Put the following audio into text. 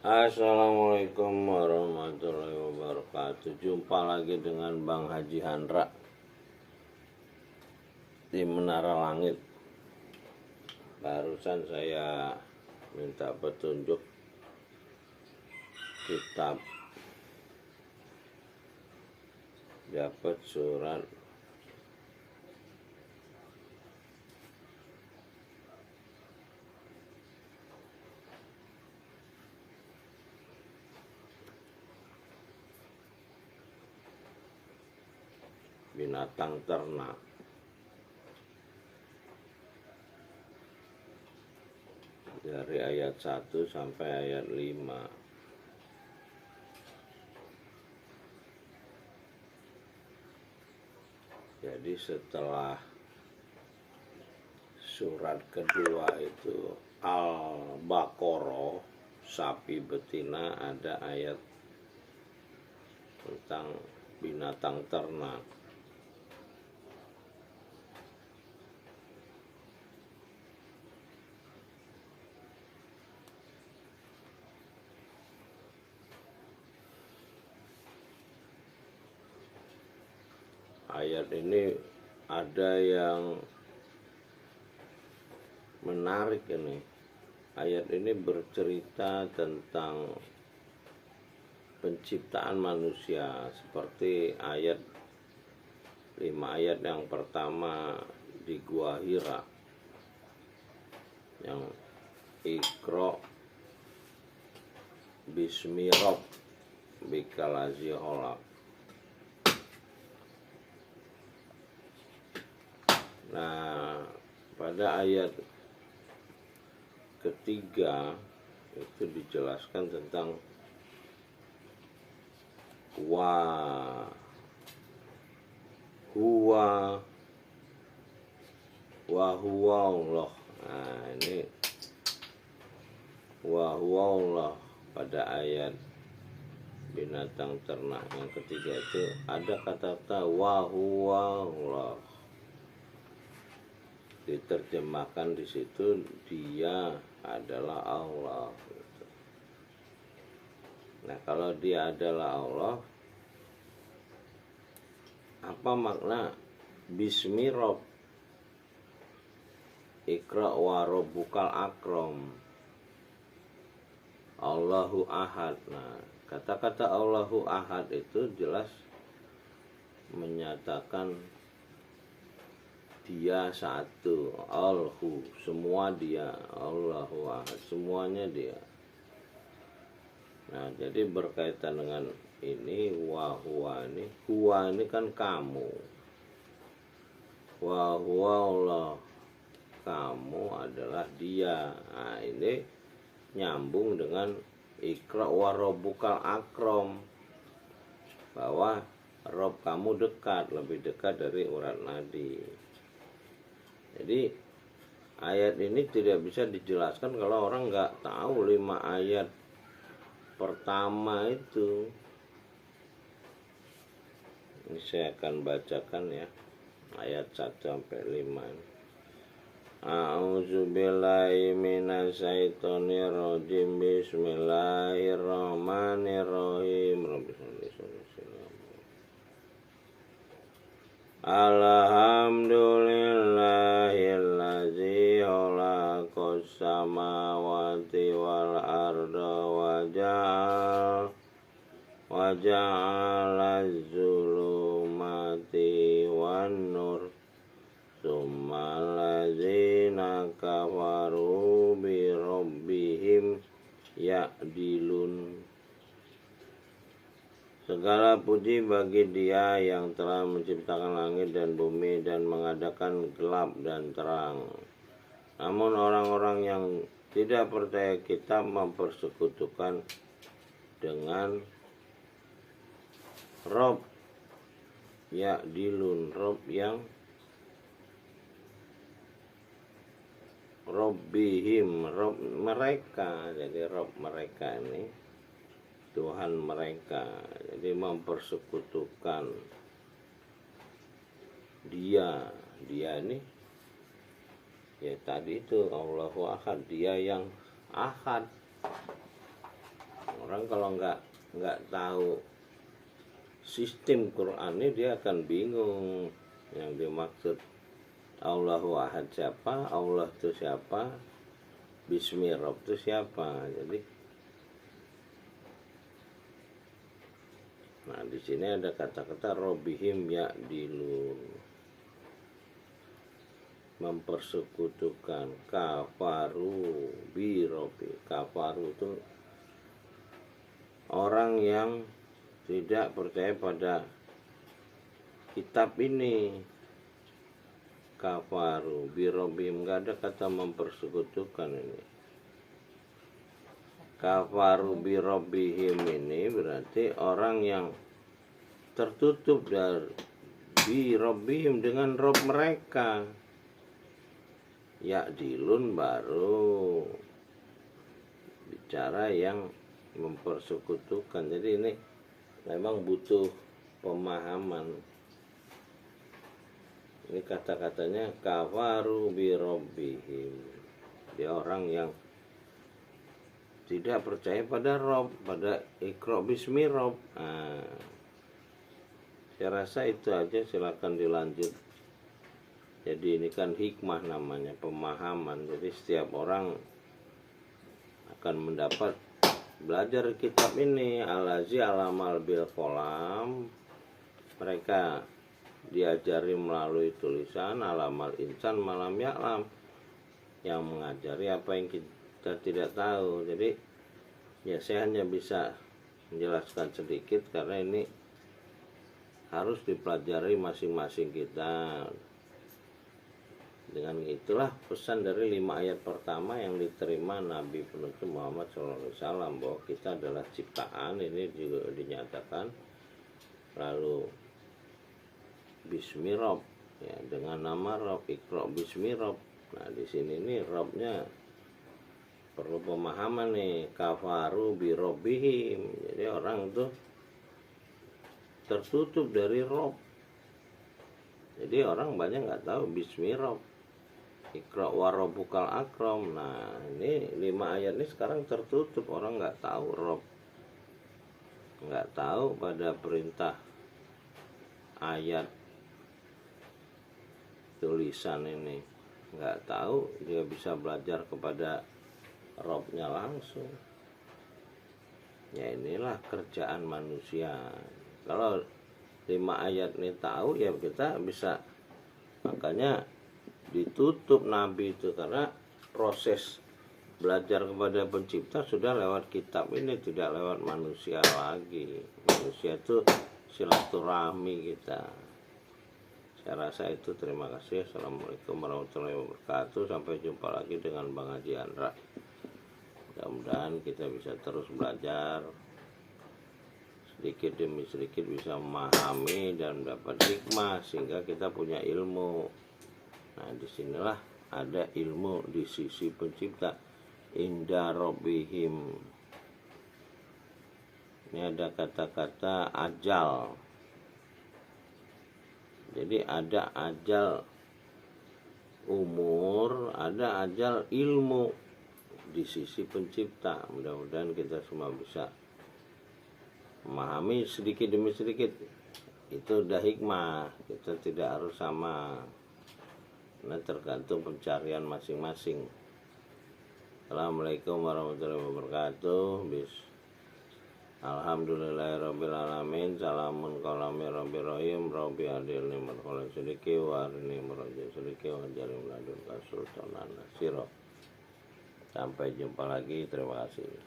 Assalamualaikum warahmatullahi wabarakatuh. Jumpa lagi dengan Bang Haji Handra di Menara Langit. Barusan saya minta petunjuk kitab, dapat surat binatang ternak. Dari ayat 1 sampai ayat 5. Jadi setelah surat kedua itu Al-Baqarah, sapi betina, ada ayat tentang binatang ternak. Ayat ini ada yang menarik ini. Ayat ini bercerita tentang penciptaan manusia, seperti ayat 5 ayat yang pertama di Gua Hira, yang Iqra bismi rabbikal ladzi khalaq. Nah, pada ayat ketiga itu dijelaskan tentang wa huwa Allah. Nah, ini wa huwa Allah pada ayat binatang ternak yang ketiga itu ada kata-kata wa huwa Allah. Diterjemahkan di situ dia adalah Allah. Nah, kalau dia adalah Allah, apa makna bismi rabb Iqra wa rabbukal akram, Allahu ahad. Nah, kata-kata Allahu ahad itu jelas menyatakan dia satu, Alhu, semua dia, Allahu ahad, semuanya dia. Nah, jadi berkaitan dengan ini, wa huwa ini kan kamu, wa huwa Allah, kamu adalah dia. Nah, ini nyambung dengan Iqra wa rabbukal akram, bahwa Rob kamu dekat, lebih dekat dari urat nadi. Jadi ayat ini tidak bisa dijelaskan kalau orang nggak tahu 5 ayat pertama itu. Ini saya akan bacakan ya, ayat 1 sampai 5. A'udzubillahi minasyaitonir rajim. Bismillahirrahmanirrahim. Alhamdulillahilladzi khalaqas samawati wal arda wa ja'alaz zulumati wan nur tsumma alladzina kafaru bi rabbihim ya'dilun. Segala puji bagi Dia yang telah menciptakan langit dan bumi dan mengadakan gelap dan terang. Namun orang-orang yang tidak percaya kitab mempersekutukan dengan Rob ya'dilun, Rob yang Robbihim, Rob mereka. Jadi Rob mereka ini Tuhan mereka. Jadi mempersekutukan dia ini ya tadi itu Allahu ahad, dia yang ahad. orang kalau nggak tahu sistem Quran ini, dia akan bingung yang dimaksud Allahu Ahad siapa, Allah itu siapa, Bismi Rabb itu siapa. Jadi, nah di sini ada kata-kata Robihim ya'dilun, mempersekutukan. Kafaru bi Robbi, kafaru itu orang yang tidak percaya pada kitab ini. Kafaru bi Robbihim, nggak ada kata mempersekutukan ini. Kafaru bi Robbihim ini berarti orang yang tertutup dari bi Robbihim dengan Rob mereka. Ya'dilun baru bicara yang mempersekutukan. Jadi ini memang butuh pemahaman. Ini kata-katanya kafaru bi Robbihim. Dia orang yang tidak percaya pada Rob, pada Iqra bismi Rob. Saya rasa itu aja, silakan dilanjut. Jadi ini kan hikmah namanya, pemahaman. Jadi setiap orang akan mendapat belajar kitab ini. Alazi alamal bil kolam, mereka diajari melalui tulisan. Alamal insan malam ya'lam, yang mengajari apa yang kita tidak tahu. Jadi ya saya hanya bisa menjelaskan sedikit karena ini harus dipelajari masing-masing kita. Dengan itulah pesan dari 5 ayat pertama yang diterima Nabi penutup Muhammad SAW, bahwa kita adalah ciptaan. Ini juga dinyatakan. Lalu Bismi Rob, ya, dengan nama Rob, Iqra bismi Rob. Nah di sini nih Robnya perlu pemahaman nih. Kafaru bi Robbihim, jadi orang itu tertutup dari Rob. Jadi orang banyak nggak tahu Bismi Rob, Iqra wa rabbukal akram. Nah ini 5 ayat ini sekarang tertutup, orang nggak tahu Rob, nggak tahu pada perintah ayat tulisan ini, nggak tahu dia bisa belajar kepada Robnya langsung. Ya inilah kerjaan manusia. Kalau 5 ayat ini tahu, ya kita bisa. Makanya ditutup Nabi itu, karena proses belajar kepada pencipta sudah lewat kitab ini, tidak lewat manusia lagi. Manusia itu silaturahmi kita. Saya rasa itu. Terima kasih. Assalamualaikum warahmatullahi wabarakatuh. Sampai jumpa lagi dengan Bang Haji Andra. Mudah-mudahan kita bisa terus belajar, sedikit demi sedikit bisa memahami dan dapat hikmah sehingga kita punya ilmu. Nah disinilah ada ilmu di sisi pencipta. Inda Robbihim. Ini ada kata-kata ajal. Jadi ada ajal umur, ada ajal ilmu di sisi pencipta. Mudah-mudahan kita semua bisa memahami sedikit demi sedikit. Itu udah hikmah. Kita tidak harus sama, karena tergantung pencarian masing-masing. Assalamualaikum warahmatullahi wabarakatuh. Alhamdulillahirrabbilalamin. Salamun kalami rabbi rahim. Rabbi adilni markola sediki warini meraja sediki wajarim ladun kasultanan nasiro. Sampai jumpa lagi. Terima kasih.